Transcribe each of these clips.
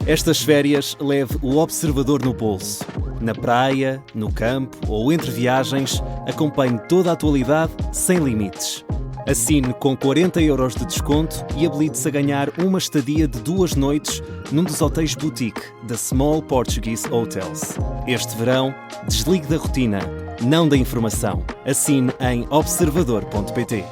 Estas férias leve o Observador no bolso. Na praia, no campo ou entre viagens, acompanhe toda a atualidade sem limites. Assine com 40€ de desconto e habilite-se a ganhar uma estadia de 2 noites num dos hotéis boutique da Small Portuguese Hotels. Este verão, desligue da rotina, não da informação. Assine em observador.pt.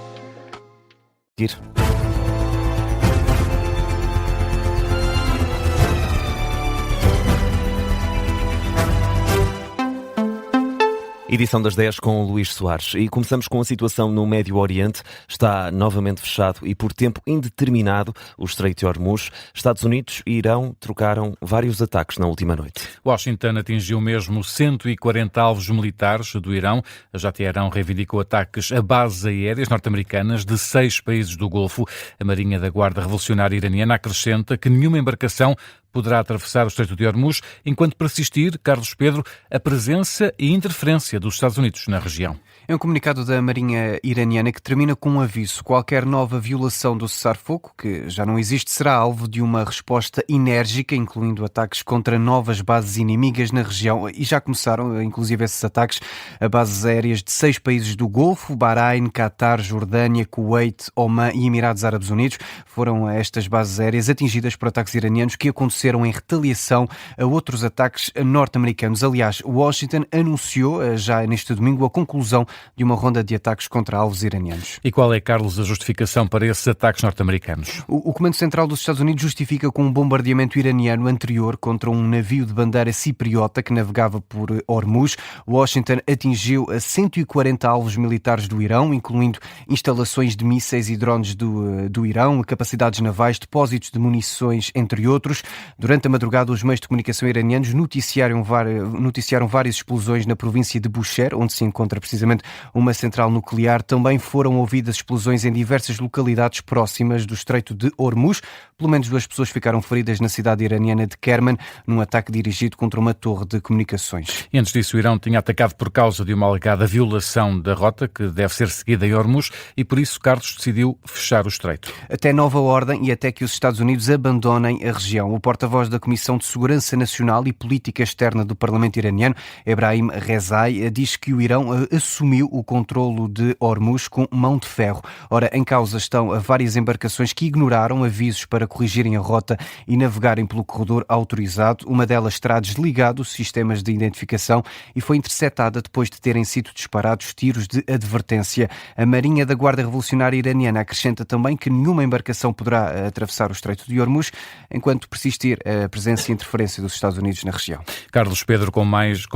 Edição das 10 com o Luís Soares. E começamos com a situação no Médio Oriente. Está novamente fechado e por tempo indeterminado o Estreito de Hormuz. Estados Unidos e Irão trocaram vários ataques na última noite. Washington atingiu mesmo 140 alvos militares do Irão. Já Teherão reivindicou ataques a bases aéreas norte-americanas de 6 países do Golfo. A Marinha da Guarda Revolucionária Iraniana acrescenta que nenhuma embarcação poderá atravessar o Estreito de Hormuz enquanto persistir, Carlos Pedro, a presença e interferência dos Estados Unidos na região. É um comunicado da Marinha iraniana que termina com um aviso. Qualquer nova violação do cessar-fogo, que já não existe, será alvo de uma resposta enérgica, incluindo ataques contra novas bases inimigas na região. E já começaram, inclusive, esses ataques a bases aéreas de 6 países do Golfo: Bahrein, Qatar, Jordânia, Kuwait, Omã e Emirados Árabes Unidos. Foram estas bases aéreas atingidas por ataques iranianos que aconteceram em retaliação a outros ataques norte-americanos. Aliás, Washington anunciou já neste domingo a conclusão de uma ronda de ataques contra alvos iranianos. E qual é, Carlos, a justificação para esses ataques norte-americanos? O Comando Central dos Estados Unidos justifica com um bombardeamento iraniano anterior contra um navio de bandeira cipriota que navegava por Hormuz. Washington atingiu 140 alvos militares do Irão, incluindo instalações de mísseis e drones do Irão, capacidades navais, depósitos de munições, entre outros. Durante a madrugada, os meios de comunicação iranianos noticiaram várias explosões na província de Bushehr, onde se encontra precisamente uma central nuclear. Também foram ouvidas explosões em diversas localidades próximas do Estreito de Hormuz. Pelo menos 2 pessoas ficaram feridas na cidade iraniana de Kerman, num ataque dirigido contra uma torre de comunicações. E antes disso, o Irão tinha atacado por causa de uma alegada violação da rota, que deve ser seguida em Hormuz, e por isso Carlos decidiu fechar o estreito. Até nova ordem e até que os Estados Unidos abandonem a região. O porta-voz da Comissão de Segurança Nacional e Política Externa do Parlamento iraniano, Ebrahim Rezai, diz que o Irão assumiu o controlo de Hormuz com mão de ferro. Ora, em causa estão várias embarcações que ignoraram avisos para corrigirem a rota e navegarem pelo corredor autorizado. Uma delas terá desligado os sistemas de identificação e foi interceptada depois de terem sido disparados tiros de advertência. A Marinha da Guarda Revolucionária Iraniana acrescenta também que nenhuma embarcação poderá atravessar o Estreito de Hormuz enquanto persistir a presença e interferência dos Estados Unidos na região. Carlos Pedro, com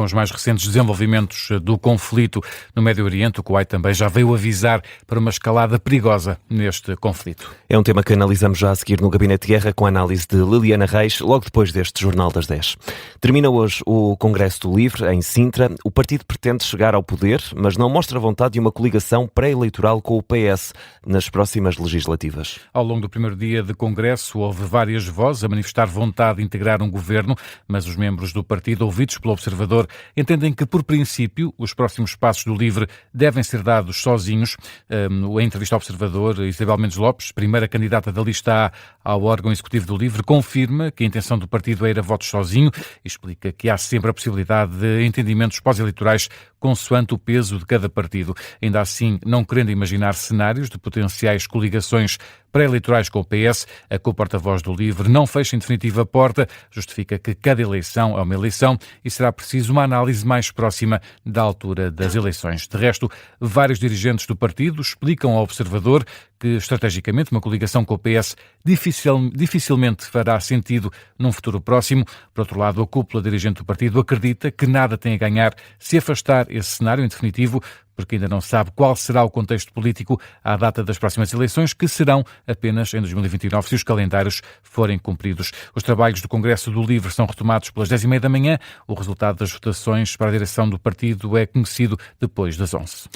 os mais recentes desenvolvimentos do conflito no Médio Oriente, o Kuwait também já veio avisar para uma escalada perigosa neste conflito. É um tema que analisamos já a seguir no Gabinete de Guerra com a análise de Liliana Reis, logo depois deste Jornal das 10. Termina hoje o Congresso do Livre, em Sintra. O partido pretende chegar ao poder, mas não mostra vontade de uma coligação pré-eleitoral com o PS nas próximas legislativas. Ao longo do primeiro dia de Congresso, houve várias vozes a manifestar vontade de integrar um governo, mas os membros do partido, ouvidos pelo Observador, entendem que, por princípio, os próximos passos do Livre devem ser dados sozinhos. Em entrevista ao Observador, Isabel Mendes Lopes, primeira candidata da lista A ao órgão executivo do Livre, confirma que a intenção do partido é ir a votos sozinho e explica que há sempre a possibilidade de entendimentos pós-eleitorais consoante o peso de cada partido. Ainda assim, não querendo imaginar cenários de potenciais coligações pré-eleitorais com o PS, a co-porta-voz do Livre não fecha em definitiva a porta, justifica que cada eleição é uma eleição e será preciso uma análise mais próxima da altura das eleições. De resto, vários dirigentes do partido explicam ao Observador que, estrategicamente, uma coligação com o PS dificilmente fará sentido num futuro próximo. Por outro lado, a cúpula dirigente do partido acredita que nada tem a ganhar se afastar esse cenário em definitivo, porque ainda não sabe qual será o contexto político à data das próximas eleições, que serão apenas em 2029, se os calendários forem cumpridos. Os trabalhos do Congresso do Livre são retomados pelas 10h30 da manhã. O resultado das votações para a direção do partido é conhecido depois das 11.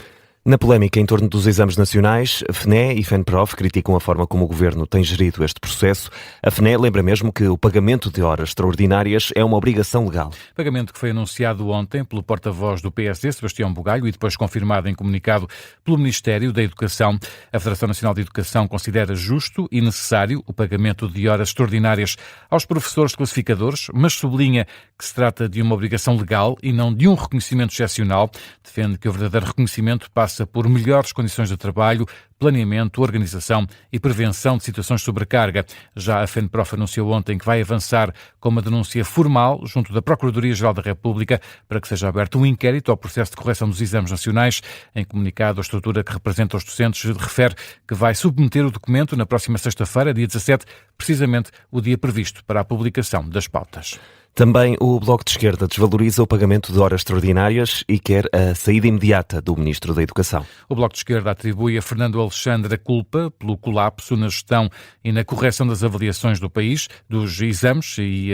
Na polémica em torno dos exames nacionais, a FNE e FENPROF criticam a forma como o Governo tem gerido este processo. A FNE lembra mesmo que o pagamento de horas extraordinárias é uma obrigação legal. Pagamento que foi anunciado ontem pelo porta-voz do PSD, Sebastião Bugalho, e depois confirmado em comunicado pelo Ministério da Educação. A Federação Nacional de Educação considera justo e necessário o pagamento de horas extraordinárias aos professores classificadores, mas sublinha que se trata de uma obrigação legal e não de um reconhecimento excepcional. Defende que o verdadeiro reconhecimento passa por melhores condições de trabalho, planeamento, organização e prevenção de situações de sobrecarga. Já a FENPROF anunciou ontem que vai avançar com uma denúncia formal junto da Procuradoria-Geral da República para que seja aberto um inquérito ao processo de correção dos exames nacionais. Em comunicado, a estrutura que representa os docentes refere que vai submeter o documento na próxima sexta-feira, dia 17, precisamente o dia previsto para a publicação das pautas. Também o Bloco de Esquerda desvaloriza o pagamento de horas extraordinárias e quer a saída imediata do Ministro da Educação. O Bloco de Esquerda atribui a Fernando Alexandre a culpa pelo colapso na gestão e na correção das avaliações do país, dos exames, e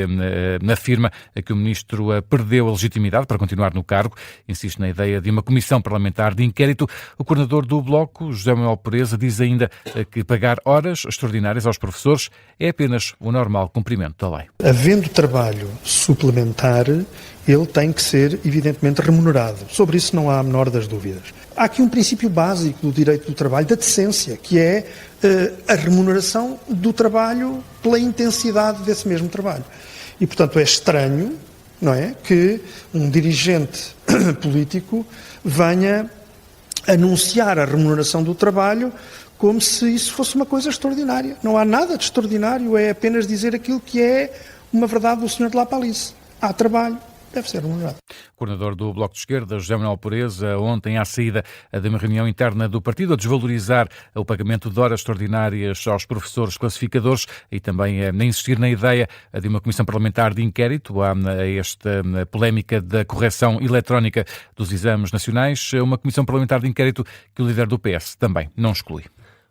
afirma que o Ministro perdeu a legitimidade para continuar no cargo. Insiste na ideia de uma comissão parlamentar de inquérito. O coordenador do Bloco, José Manuel Pereza, diz ainda que pagar horas extraordinárias aos professores é apenas o normal cumprimento da lei. Havendo trabalho suplementar, ele tem que ser, evidentemente, remunerado. Sobre isso não há a menor das dúvidas. Há aqui um princípio básico do direito do trabalho, da decência, que é a remuneração do trabalho pela intensidade desse mesmo trabalho. E, portanto, é estranho, não é, que um dirigente político venha anunciar a remuneração do trabalho como se isso fosse uma coisa extraordinária. Não há nada de extraordinário, é apenas dizer aquilo que é uma verdade do Sr. de La Palice. Há trabalho, deve ser remunerado. O coordenador do Bloco de Esquerda, José Manuel Pereza, ontem à saída de uma reunião interna do partido a desvalorizar o pagamento de horas extraordinárias aos professores classificadores e também a insistir na ideia de uma comissão parlamentar de inquérito a esta polémica da correção eletrónica dos exames nacionais, uma comissão parlamentar de inquérito que o líder do PS também não exclui.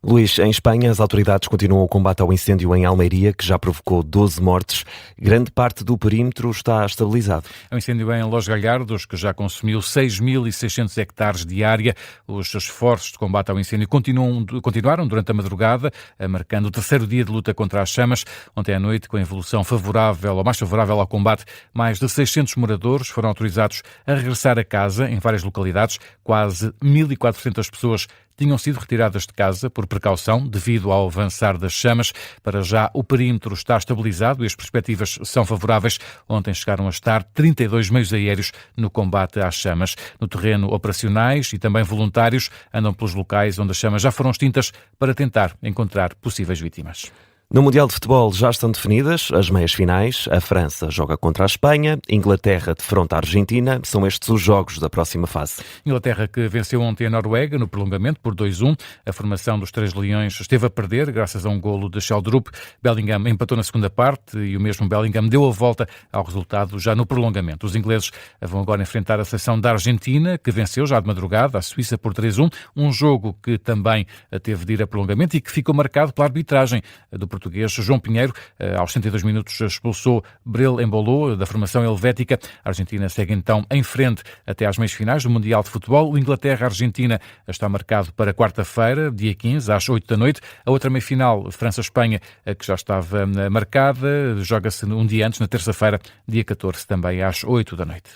Luís, em Espanha, as autoridades continuam o combate ao incêndio em Almeria, que já provocou 12 mortes. Grande parte do perímetro está estabilizado. É um incêndio em Los Galhardos, que já consumiu 6.600 hectares de área. Os esforços de combate ao incêndio continuaram durante a madrugada, marcando o terceiro dia de luta contra as chamas. Ontem à noite, com a evolução favorável ou mais favorável ao combate, mais de 600 moradores foram autorizados a regressar a casa em várias localidades. Quase 1.400 pessoas tinham sido retiradas de casa por precaução devido ao avançar das chamas. Para já, o perímetro está estabilizado e as perspectivas são favoráveis. Ontem chegaram a estar 32 meios aéreos no combate às chamas. No terreno, operacionais e também voluntários andam pelos locais onde as chamas já foram extintas para tentar encontrar possíveis vítimas. No Mundial de Futebol já estão definidas as meias finais. A França joga contra a Espanha, Inglaterra defronta a Argentina. São estes os jogos da próxima fase. Inglaterra que venceu ontem a Noruega no prolongamento por 2-1. A formação dos Três Leões esteve a perder graças a um golo de Sheldrup. Bellingham empatou na segunda parte e o mesmo Bellingham deu a volta ao resultado já no prolongamento. Os ingleses vão agora enfrentar a seleção da Argentina, que venceu já de madrugada a Suíça por 3-1. Um jogo que também teve de ir a prolongamento e que ficou marcado pela arbitragem do português João Pinheiro. Aos 102 minutos expulsou Bril Embolo da formação helvética. A Argentina segue então em frente até às meias finais do Mundial de Futebol. O Inglaterra-Argentina está marcado para quarta-feira, dia 15, às 8 da noite. A outra meia-final, França-Espanha, que já estava marcada, joga-se um dia antes, na terça-feira, dia 14, também às 8 da noite.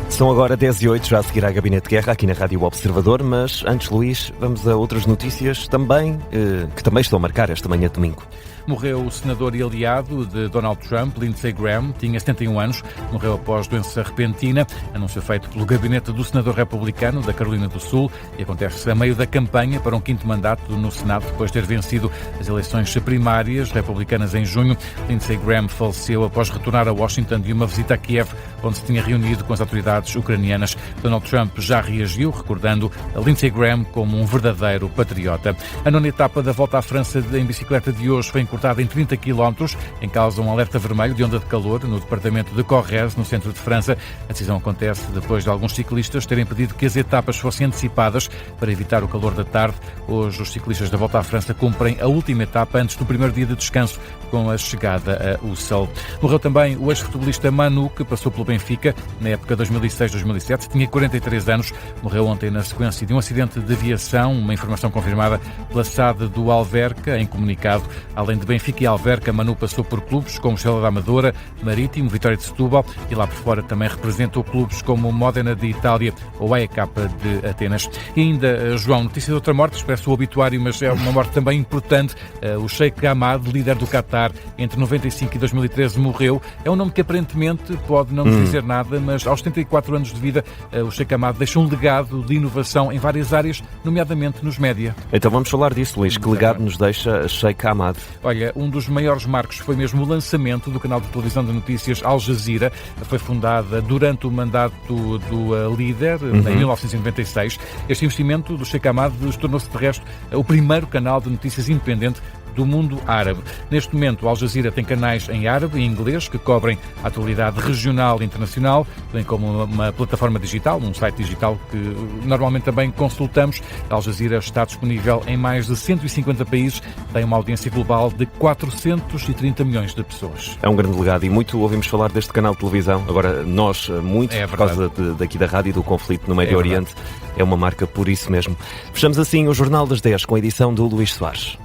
São agora 10h08, já a seguir à Gabinete de Guerra, aqui na Rádio Observador, mas antes, Luís, vamos a outras notícias também, que também estão a marcar esta manhã de domingo. Morreu o senador e aliado de Donald Trump, Lindsey Graham, tinha 71 anos, morreu após doença repentina, anúncio feito pelo gabinete do senador republicano da Carolina do Sul, e acontece a meio da campanha para um quinto mandato no Senado, depois de ter vencido as eleições primárias republicanas em junho. Lindsey Graham faleceu após retornar a Washington de uma visita a Kiev, onde se tinha reunido com as autoridades ucranianas. Donald Trump já reagiu, recordando a Lindsey Graham como um verdadeiro patriota. A nona etapa da Volta à França em bicicleta de hoje foi encurtada transportada em 30 km, em causa um alerta vermelho de onda de calor no departamento de Corrèze, no centro de França. A decisão acontece depois de alguns ciclistas terem pedido que as etapas fossem antecipadas para evitar o calor da tarde. Hoje os ciclistas da Volta à França cumprem a última etapa antes do primeiro dia de descanso, com a chegada a Ussel. Morreu também o ex-futebolista Manu, que passou pelo Benfica na época 2006-2007. Tinha 43 anos. Morreu ontem na sequência de um acidente de aviação, uma informação confirmada pela SAD do Alverca, em comunicado. Além de Benfica e Alverca, Manu passou por clubes como Estrela da Amadora, Marítimo, Vitória de Setúbal e lá por fora também representou clubes como Modena de Itália ou AEK de Atenas. E ainda, João, notícia de outra morte, expresso o obituário, mas é uma morte também importante. O Sheikh Hamad, líder do Qatar, entre 95 e 2013 morreu. É um nome que aparentemente pode não nos dizer nada, mas aos 74 anos de vida, o Sheikh Hamad deixou um legado de inovação em várias áreas, nomeadamente nos média. Então vamos falar disso, Luís. Que legado nos deixa Sheikh Hamad? Olha, um dos maiores marcos foi mesmo o lançamento do canal de televisão de notícias Al Jazeera. Foi fundada durante o mandato do líder, em 1996. Este investimento do Sheikh Hamad tornou-se, de resto, o primeiro canal de notícias independente do mundo árabe. Neste momento, Al Jazeera tem canais em árabe e inglês que cobrem a atualidade regional e internacional, bem como uma plataforma digital, um site digital que normalmente também consultamos. Al Jazeera está disponível em mais de 150 países, tem uma audiência global de 430 milhões de pessoas. É um grande legado e muito ouvimos falar deste canal de televisão. Agora, nós, muito, por causa daqui da rádio e do conflito no Médio Oriente, é uma marca por isso mesmo. Fechamos assim o Jornal das 10 com a edição do Luís Soares.